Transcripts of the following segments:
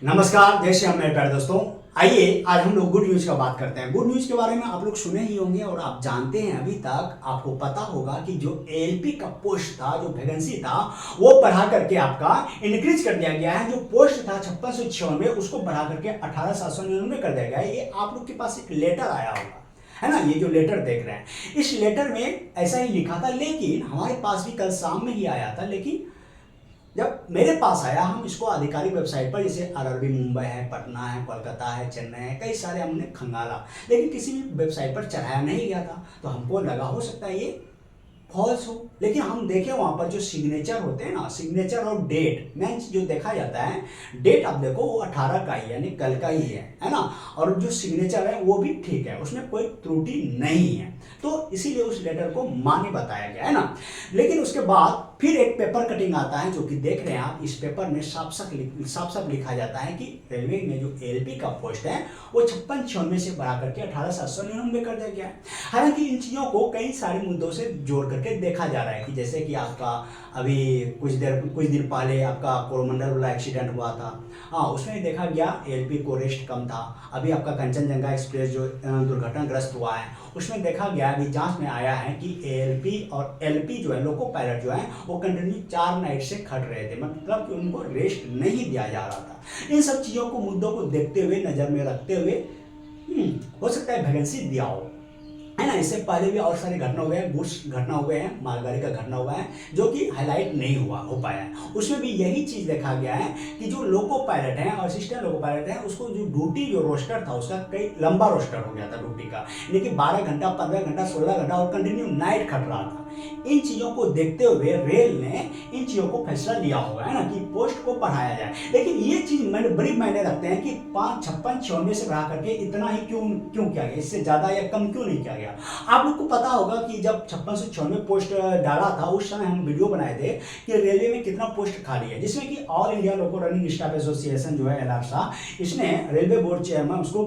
नमस्कार, जय श्री राम मेरे प्यारे दोस्तों। आइए आज हम लोग गुड न्यूज़ का बात करते हैं। गुड न्यूज़ के बारे में आप लोग सुने ही होंगे और आप जानते हैं, अभी तक आपको पता होगा कि जो एएलपी का पोस्ट था, जो वैकेंसी था, वो बढ़ा करके आपका इंक्रीज कर दिया गया है। जो पोस्ट था 5696 उसको बढ़ा करके 18799 कर दिया गया है। ये आप लोग के पास एक लेटर आया होगा, है ना। ये जो लेटर देख रहे हैं, इस लेटर में ऐसा ही लिखा था, लेकिन हमारे पास भी कल शाम में ही आया था। लेकिन जब मेरे पास आया, हम इसको आधिकारिक वेबसाइट पर, जैसे आरआरबी मुंबई है, पटना है, कोलकाता है, चेन्नई है, कई सारे हमने खंगाला, लेकिन किसी भी वेबसाइट पर चढ़ाया नहीं गया था। तो हमको लगा हो सकता है ये फॉल्स हो, लेकिन हम देखें वहां पर जो सिग्नेचर होते हैं ना, सिग्नेचर और डेट मेन जो देखा जाता है, डेट आप देखो वो 18 का ही यानी कल का ही है ना। और जो सिग्नेचर है वो भी ठीक है, उसमें कोई त्रुटि नहीं है। तो इसीलिए उस लेटर को मान्य बताया गया है ना। लेकिन उसके बाद फिर एक पेपर कटिंग आता है, जो कि देख रहे हैं आप। इस पेपर में साफ साफ लिखा जाता है कि रेलवे में जो एएलपी का पोस्ट है वो 5696 से बढ़ा करके 18799 कर दिया गया है। हालांकि इन चीज़ों को कई सारे मुद्दों से जोड़ करके देखा जा रहा है, कि जैसे कि आपका अभी कुछ दिन पहले आपका कोरोमंडल वाला एक्सीडेंट हुआ था, हाँ, उसमें देखा गया एएलपी को रेस्ट कम था। अभी आपका कंचनजंगा एक्सप्रेस जो दुर्घटनाग्रस्त हुआ है, उसमें देखा गया, अभी जांच में आया है कि एएलपी और एलपी जो है, लोको पायलट जो है, वो कंटिन्यू 4 नाइट से खट रहे थे, मतलब कि उनको रेस्ट नहीं दिया जा रहा था। इन सब चीज़ों को, मुद्दों को देखते हुए, नज़र में रखते हुए हो सकता है वैकेंसी दिया हो, है ना। इससे पहले भी और सारे घटना हुए हैं, गुड्स घटना हुए हैं, मालगाड़ी का घटना हुआ है, जो कि हाईलाइट नहीं हो पाया है। उसमें भी यही चीज़ देखा गया है कि जो लोको पायलट हैं और असिस्टेंट लोको पायलट हैं, उसको जो ड्यूटी, जो रोस्टर था उसका कई लंबा रोस्टर हो गया था ड्यूटी का, लेकिन 12 घंटा, 15 घंटा, 16 घंटा और कंटिन्यू नाइट खट रहा था। इन चीज़ों को देखते हुए रेल ने इन चीज़ों को फैसला लिया होगा, है ना, कि पोस्ट को बढ़ाया जाए। लेकिन ये चीज़ मैंने बड़ी मायने रखते हैं कि 5696 से बढ़ा करके इतना ही क्यों किया गया, इससे ज़्यादा या कम क्यों नहीं किया गया। आप लोग को पता होगा कि जब 5696 पोस्ट डाला था, उस समय हम वीडियो बनाए थे कि रेलवे में कितना पोस्ट खाली है, जिसमें कि ऑल इंडिया लोको रनिंग स्टाफ एसोसिएशन जो है, एलारसा, इसने रेलवे बोर्ड चेयरमैन उसको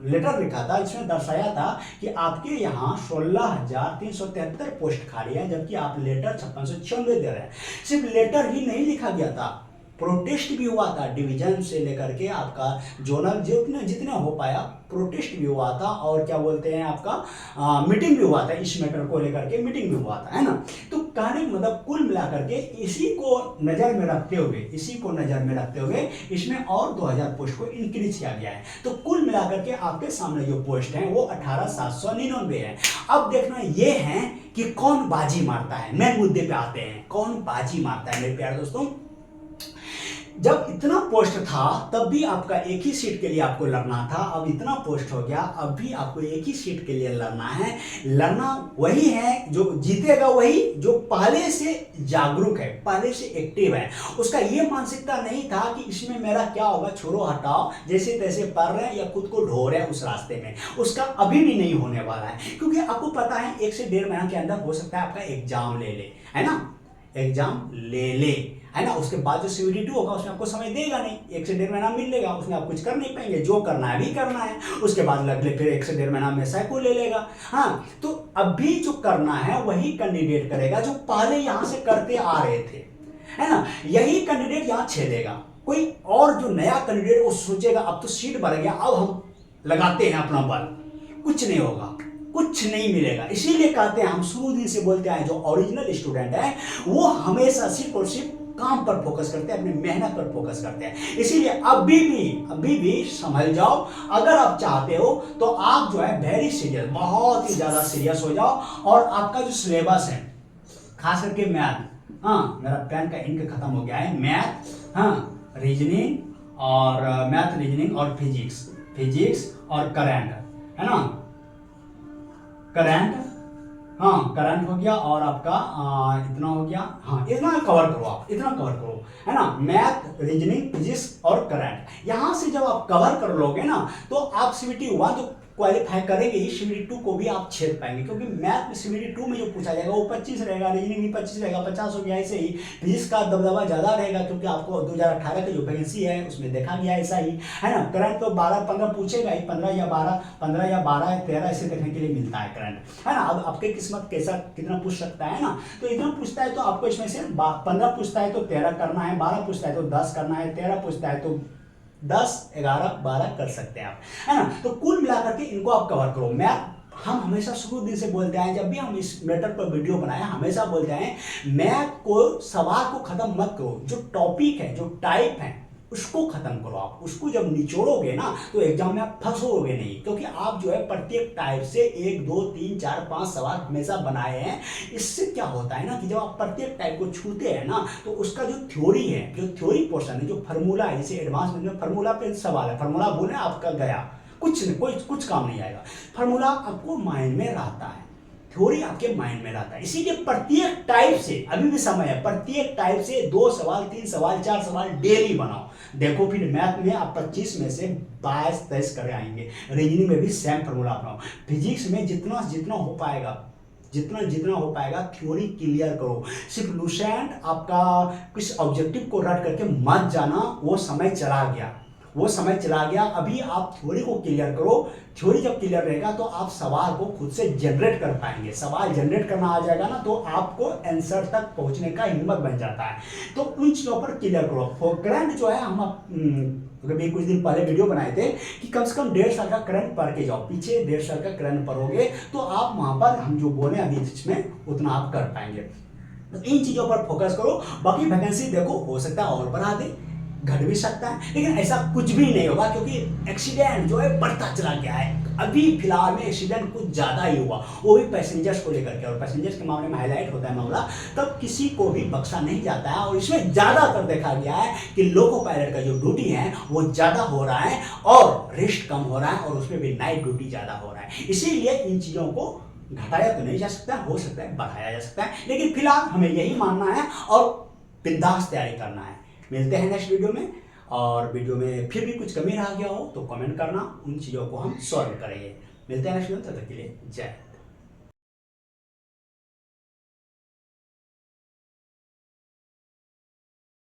लेटर लिखा था। इसमें दर्शाया था कि आपके यहाँ 16,373 पोस्ट खाली है, जबकि आप लेटर 5696 दे रहे हैं। सिर्फ लेटर ही नहीं लिखा गया था, प्रोटेस्ट भी हुआ था, डिवीजन से लेकर के आपका जोनल जितने हो पाया, प्रोटेस्ट भी हुआ था, और क्या बोलते हैं आपका मीटिंग भी हुआ था, इस मैटर को लेकर के मीटिंग भी हुआ था, है ना। तो कहने मतलब कुल मिलाकर के इसी को नज़र में रखते हुए इसमें और 2000 पोस्ट को इंक्रीज किया गया है। तो कुल मिलाकर के आपके सामने जो पोस्ट हैं वो 18799 है। अब देखना ये है कि कौन बाजी मारता है। मेन मुद्दे पे आते हैं, कौन बाजी मारता है मेरे प्यारे दोस्तों। जब इतना पोस्ट था तब भी आपका एक ही सीट के लिए आपको लड़ना था, अब इतना पोस्ट हो गया, अब भी आपको एक ही सीट के लिए लड़ना है। लड़ना वही है, जो जीतेगा वही जो पहले से जागरूक है, पहले से एक्टिव है। उसका ये मानसिकता नहीं था कि इसमें मेरा क्या होगा, छोड़ो हटाओ, जैसे तैसे पढ़ रहे हैं या खुद को ढो रहे हैं उस रास्ते में। उसका अभी भी नहीं होने वाला है, क्योंकि आपको पता है 1 से 1.5 महीना के अंदर हो सकता है आपका एग्जाम ले ले, है ना, एग्जाम ले, है ना। उसके बाद जो CVT 2 होगा उसमें आपको समय देगा नहीं, 1 से 1.5 महीना मिलेगा, उसमें आप कुछ कर नहीं पाएंगे, जो करना है अभी करना है। उसके बाद लगले फिर 1 से 1.5 महीना में सैको ले लेगा। हाँ, तो अभी जो करना है वही कैंडिडेट करेगा जो पहले यहाँ से करते आ रहे थे, है ना। यही कैंडिडेट यहाँ छेदेगा। कोई और जो नया कैंडिडेट वो सोचेगा अब तो सीट बढ़ गया, अब हम लगाते हैं अपना बल, कुछ नहीं होगा, कुछ नहीं मिलेगा। इसीलिए कहते हैं, हम शुरू दिन से बोलते हैं, जो ओरिजिनल स्टूडेंट है वो हमेशा सिर्फ और सिर्फ काम पर फोकस करते हैं, अपनी मेहनत पर फोकस करते हैं। इसीलिए अभी भी संभल जाओ। अगर आप चाहते हो तो आप जो है वेरी सीरियस, बहुत ही ज्यादा सीरियस हो जाओ, और आपका जो सिलेबस है, खास करके मैथ, हाँ, मेरा पेन का इंक खत्म हो गया है, मैथ, हाँ, रीजनिंग और फिजिक्स और करंट, है ना, करंट, हाँ, करंट हो गया, और आपका इतना हो गया, हाँ, इतना कवर करो आप, इतना कवर करो, है ना, मैथ, रीजनिंग, फिजिक्स और करंट। यहां से जब आप कवर कर लोगे ना, तो आप CVT 1 तो क्वालिफाई करेंगे ही, CVT 2 को भी आप छेद पाएंगे, क्योंकि मैथ में CVT 2 में जो पूछा जाएगा वो 25 रहेगा, रीजनिंग भी 25 रहेगा, 50 हो गया। ऐसे ही फिजिक्स का दबदबा ज़्यादा रहेगा, क्योंकि आपको 2018 की जो वैकेंसी है उसमें देखा गया ऐसा ही, है ना। करंट तो 12-15 पूछेगा ही, 15 या 12-13 ऐसे देखने के लिए मिलता है करंट, है ना। अब आपकी किस्मत कैसा कितना पूछ सकता है ना, तो इतना पूछता है तो आपको इसमें से 15 पूछता है तो 13 करना है, 12 पूछता है तो 10 करना है, 13 पूछता है तो 10, 11, 12 कर सकते हैं आप, है ना। तो कुल मिलाकर के इनको आप कवर करो। मैं हम हमेशा शुरू दिन से बोलते हैं, जब भी हम इस मैटर पर वीडियो बनाए हमेशा बोलते हैं मैथ को सवाल को खत्म मत करो, जो टॉपिक है जो टाइप है उसको खत्म करो। आप उसको जब निचोड़ोगे ना तो एग्जाम में आप फंसोगे नहीं, क्योंकि आप जो है प्रत्येक टाइप से 1, 2, 3, 4, 5 सवाल हमेशा बनाए हैं। इससे क्या होता है ना कि जब आप प्रत्येक टाइप को छूते हैं ना तो उसका जो थ्योरी है, जो थ्योरी पोर्शन है, जो फार्मूला है, जैसे एडवांस में फार्मूला पे सवाल है, फार्मूला बोले आपका गया कुछ नहीं, कुछ काम नहीं आएगा। फार्मूला आपको माइंड में रहता है, थ्योरी आपके माइंड में रहता है। इसीलिए प्रत्येक टाइप से अभी भी समय है, प्रत्येक टाइप से 2 सवाल, 3 सवाल, 4 सवाल डेली बनाओ। देखो फिर मैथ में आप 25 में से 22-23 कर आएंगे। रीजनिंग में भी सेम फार्मूला अपनाओ। फिजिक्स में जितना जितना हो पाएगा, जितना जितना हो पाएगा थ्योरी क्लियर करो। सिर्फ लूसेंट आपका किस ऑब्जेक्टिव को रट करके मत जाना, वो समय चला गया, वो समय चला गया। अभी आप थ्योरी को क्लियर करो। थ्योरी जब क्लियर रहेगा तो आप सवाल को खुद से जनरेट कर पाएंगे। सवाल जनरेट करना आ जाएगा ना तो आपको आंसर तक पहुंचने का हिम्मत बन जाता है। तो उन चीजों पर क्लियर करो। करंट जो है हम अभी कुछ दिन पहले वीडियो बनाए थे कि कम से कम 1.5 साल का करंट पढ़ के जाओ। पीछे 1.5 साल का करंट पढ़ोगे तो आप वहां पर हम जो बोले अभी इसमें उतना आप कर पाएंगे। तो इन चीजों पर फोकस करो। बाकी वैकेंसी देखो हो सकता है और बढ़ा दे, घट भी सकता है, लेकिन ऐसा कुछ भी नहीं होगा, क्योंकि एक्सीडेंट जो है बढ़ता चला गया है। अभी फिलहाल में एक्सीडेंट कुछ ज्यादा ही हुआ, वो भी पैसेंजर्स को लेकर के, और पैसेंजर्स के मामले में हाईलाइट होता है मामला, तब किसी को भी बख्शा नहीं जाता है। और इसमें ज्यादातर देखा गया है कि लोको पायलट का जो ड्यूटी है वो ज्यादा हो रहा है और रेस्ट कम हो रहा है, और उसमें भी नाइट ड्यूटी ज्यादा हो रहा है। इसीलिए इन चीजों को घटाया तो नहीं जा सकता, हो सकता है बढ़ाया जा सकता है, लेकिन फिलहाल हमें यही मानना है और बिंदास तैयारी करना है। मिलते हैं नेक्स्ट वीडियो में, और वीडियो में फिर भी कुछ कमी रह गया हो तो कमेंट करना, उन चीज़ों को हम सॉल्व करेंगे। मिलते हैं नेक्स्ट वीडियो, तब तक के लिए जय।